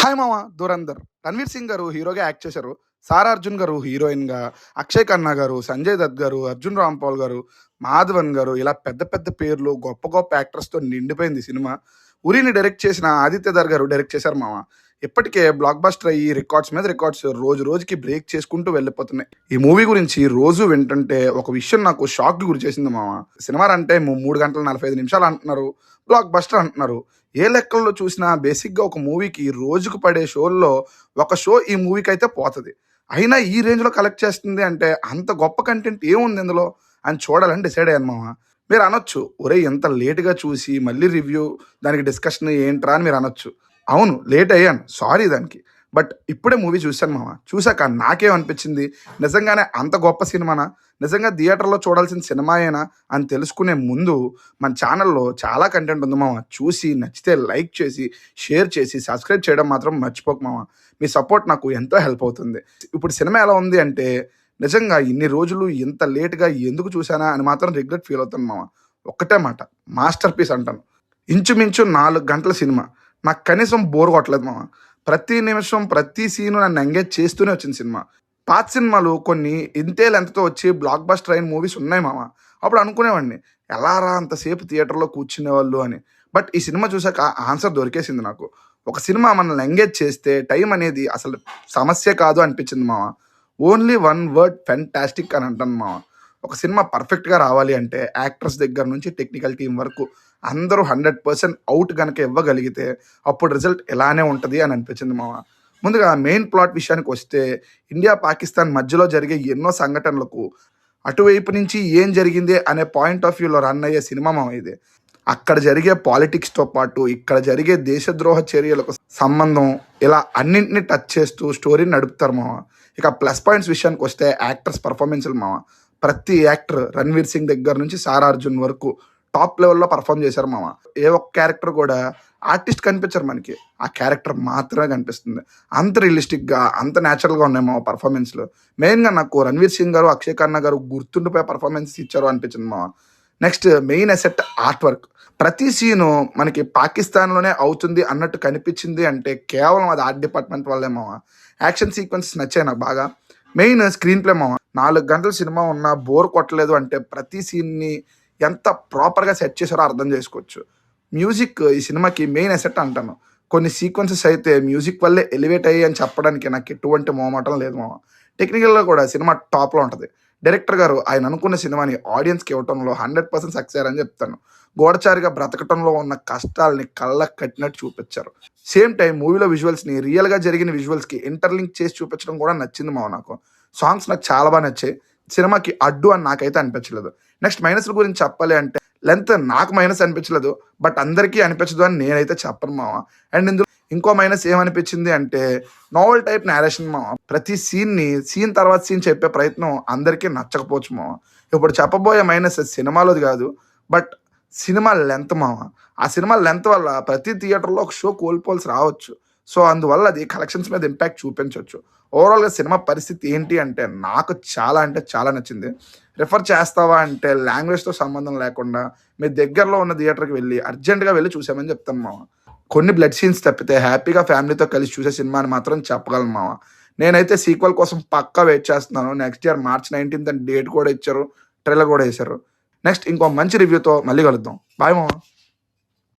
Hi మామ ధురంధర్. రణ్వీర్ సింగ్ గారు హీరోగా యాక్ట్ చేశారు. సారా అర్జున్ గారు హీరోయిన్‌గా, అక్షయ్ ఖన్నా గారు, సంజయ్ దత్ గారు, అర్జున్ రాంపాల్ గారు, మాధవన్ గారు ఇలా పెద్ద పెద్ద పేర్లు గొప్ప గొప్ప యాక్టర్స్‌తో నిండిపోయింది సినిమా. 'ఉరి'ని డైరెక్ట్ చేసిన ఆదిత్యధర్ గారు డైరెక్ట్ చేశారు మామ. ఇప్పటికే బ్లాక్ బస్టర్ అయ్యి రికార్డ్స్ మీద రికార్డ్స్ రోజు రోజుకి బ్రేక్ చేసుకుంటూ వెళ్ళిపోతున్నాయి. ఈ మూవీ గురించి రోజు వింటుంటే ఒక విషయం నాకు షాక్‌కి గురిచేసింది మామ. సినిమా అంటే 3 గంటల 45 నిమిషాలు అంటున్నారు. బ్లాక్ బస్టర్ అంటున్నారు. ఏ లెక్కల్లో చూసినా బేసిక్‌గా ఒక మూవీకి రోజుకు పడే షోల్లో ఒక షో ఈ మూవీకైతే పోతది. అయినా ఈ రేంజ్‌లో కలెక్ట్ చేస్తుంది అంటే అంత గొప్ప కంటెంట్ ఏముంది ఇందులో అని చూడాలని డిసైడ్ అయ్యాను మామ. మీరు అనొచ్చు, ఒరేయ్! ఇంత లేట్‌గా చూసి మళ్ళీ రివ్యూ, దానికి డిస్కషన్ ఏంట్రా అని మీరు అనొచ్చు. అవును, లేట్ అయ్యాను. సారీ దానికి. బట్ ఇప్పుడే మూవీ చూశాను మామ. చూసాక నాకేమనిపించింది, నిజంగానే అంత గొప్ప సినిమానా? నిజంగా థియేటర్‌లో చూడాల్సిన సినిమాయేనా అని తెలుసుకునే ముందు మన ఛానల్‌లో చాలా కంటెంట్ ఉంది మామ. చూసి నచ్చితే లైక్ చేసి, షేర్ చేసి, సబ్స్క్రైబ్ చేయడం మాత్రం మర్చిపోకు మామ. మీ సపోర్ట్ నాకు ఎంతో హెల్ప్ అవుతుంది. ఇప్పుడు సినిమా ఎలా ఉంది అంటే నిజంగా ఇన్ని రోజులు ఇంత లేట్‌గా ఎందుకు చూసానా అని మాత్రం రిగ్రెట్ ఫీల్ అవుతాను మామ. ఒక్కటే మాట, మాస్టర్ పీస్ అంటాను. ఇంచుమించు 4 గంటల సినిమా. నాకు కనీసం బోర్ కొట్టలేదు మామ. ప్రతి నిమిషం, ప్రతి సీను నన్ను ఎంగేజ్ చేస్తూనే వచ్చింది సినిమా. పాత సినిమాలు కొన్ని ఇంతే లెంగ్త్‌తో వచ్చి బ్లాక్ బస్టర్ అయిన మూవీస్ ఉన్నాయి మామ. అప్పుడు అనుకునేవాడిని, ఎలారా అంతసేపు థియేటర్‌లో కూర్చునేవాళ్ళు అని. బట్ ఈ సినిమా చూసాక ఆన్సర్ దొరికేసింది నాకు. ఒక సినిమా మనల్ని ఎంగేజ్ చేస్తే టైం అనేది అసలు సమస్య కాదు అనిపించింది మామ. ఓన్లీ వన్ వర్డ్ ఫెంటాస్టిక్ అని అంటాను మామ. ఒక సినిమా పర్ఫెక్ట్‌గా రావాలి అంటే యాక్టర్స్ దగ్గర నుంచి టెక్నికల్ టీమ్ వరకు అందరూ 100% ఔట్ గనక ఇవ్వగలిగితే అప్పుడు రిజల్ట్ ఇలానే ఉంటది అని అనిపించింది మామ. ముందుగా మెయిన్ ప్లాట్ విషయానికి వస్తే, ఇండియా, పాకిస్తాన్ మధ్యలో జరిగే ఎన్నో సంఘటనలకు అటువైపు నుంచి ఏం జరిగింది అనే పాయింట్ ఆఫ్ వ్యూలో రన్ అయ్యే సినిమా మామ ఇది. అక్కడ జరిగే పాలిటిక్స్‌తో పాటు ఇక్కడ జరిగే దేశద్రోహ చర్యలకు సంబంధం, ఇలా అన్నింటిని టచ్ చేస్తూ స్టోరీని నడుపుతారు మామ. ఇక ప్లస్ పాయింట్స్ విషయానికి వస్తే యాక్టర్స్ పర్ఫార్మెన్స్‌లు మామ. ప్రతి యాక్టర్ రణ్వీర్ సింగ్ దగ్గర నుంచి సారా అర్జున్ వరకు టాప్ లెవెల్‌లో పర్ఫార్మ్ చేశారు మామ. ఏ ఒక్క క్యారెక్టర్ కూడా ఆర్టిస్ట్ కనిపించరు మనకి. ఆ క్యారెక్టర్ మాత్రమే కనిపిస్తుంది. అంత రియలిస్టిక్‌గా, అంత న్యాచురల్‌గా ఉన్నాయి మామ పర్ఫార్మెన్స్‌లు. మెయిన్‌గా నాకు రణ్వీర్ సింగ్ గారు, అక్షయ్ ఖన్నా గారు గుర్తుండిపోయే పర్ఫార్మెన్స్ ఇచ్చారు అనిపించింది మామ. Next main asset art work. ప్రతి సీను మనకి పాకిస్తాన్‌లోనే అవుతుంది అన్నట్టు కనిపించింది అంటే కేవలం అది ఆర్ట్ డిపార్ట్మెంట్ వల్లే మామ. యాక్షన్ సీక్వెన్సెస్ నచ్చాయి నాకు బాగా. మెయిన్ స్క్రీన్ ప్లే మామ. 4 గంటల సినిమా ఉన్నా బోర్ కొట్టలేదు అంటే ప్రతి సీన్‌ని ఎంత ప్రాపర్‌గా సెట్ చేశారో అర్థం చేసుకోవచ్చు. మ్యూజిక్ ఈ సినిమాకి మెయిన్ అసెట్ అంటాను. కొన్ని సీక్వెన్సెస్ అయితే మ్యూజిక్ వల్లే ఎలివేట్ అయ్యాయి అని చెప్పడానికి నాకు ఎటువంటి మొహమాటం లేదు మామ. టెక్నికల్‌గా కూడా సినిమా టాప్‌లో ఉంటది. డైరెక్టర్ గారు ఆయన అనుకున్న సినిమాని ఆడియన్స్‌కి ఇవ్వటంలో 100% సక్సెస్ అయ్యారని చెప్తాను. గూఢచారిగా బ్రతకటంలో ఉన్న కష్టాల్ని కళ్ళకి కట్టినట్టు చూపించారు. సేమ్ టైమ్ మూవీలో విజువల్స్‌ని రియల్‌గా జరిగిన విజువల్స్‌కి ఇంటర్‌లింక్ చేసి చూపించడం కూడా నచ్చింది మామ నాకు. సాంగ్స్ నాకు చాలా బాగా నచ్చాయి. సినిమాకి అడ్డు అని నాకైతే అనిపించలేదు. నెక్స్ట్ మైనస్‌ల గురించి చెప్పాలి అంటే లెంత్ నాకు మైనస్ అనిపించలేదు. బట్ అందరికీ అనిపించదు అని నేనైతే చెప్పను మామ. అండ్ ఇందులో ఇంకో మైనస్ ఏమనిపించింది అంటే నోవెల్ టైప్ నేరేషన్ మామ. ప్రతి సీన్‌ని సీన్ తర్వాత సీన్ చెప్పే ప్రయత్నం అందరికీ నచ్చకపోవచ్చు మామ. ఇప్పుడు చెప్పబోయే మైనస్ సినిమాలోది కాదు. బట్ సినిమా లెంత్ మామ. ఆ సినిమా లెంత్ వల్ల ప్రతి థియేటర్‌లో ఒక షో కోల్పోవాల్సి రావచ్చు. సో అందువల్ల అది కలెక్షన్స్ మీద ఇంపాక్ట్ చూపించొచ్చు. ఓవరాల్‌గా సినిమా పరిస్థితి ఏంటి అంటే నాకు చాలా అంటే చాలా నచ్చింది. రిఫర్ చేస్తావా అంటే లాంగ్వేజ్‌తో సంబంధం లేకుండా మీ దగ్గరలో ఉన్న థియేటర్‌కి వెళ్ళి అర్జెంట్‌గా వెళ్ళి చూసామని చెప్తాను మామ. కొన్ని బ్లడ్ సీన్స్ తప్పితే హ్యాపీగా ఫ్యామిలీతో కలిసి చూసే సినిమా అని మాత్రం చెప్పగలను మామ. నేనైతే సీక్వెల్ కోసం పక్కా వెయిట్ చేస్తున్నాను. నెక్స్ట్ ఇయర్ March 19th అని డేట్ కూడా ఇచ్చారు. ట్రైలర్ కూడా ఏశారు. నెక్స్ట్ ఇంకో మంచి రివ్యూతో మళ్ళీ కలుద్దాం. బాయ్ మామ.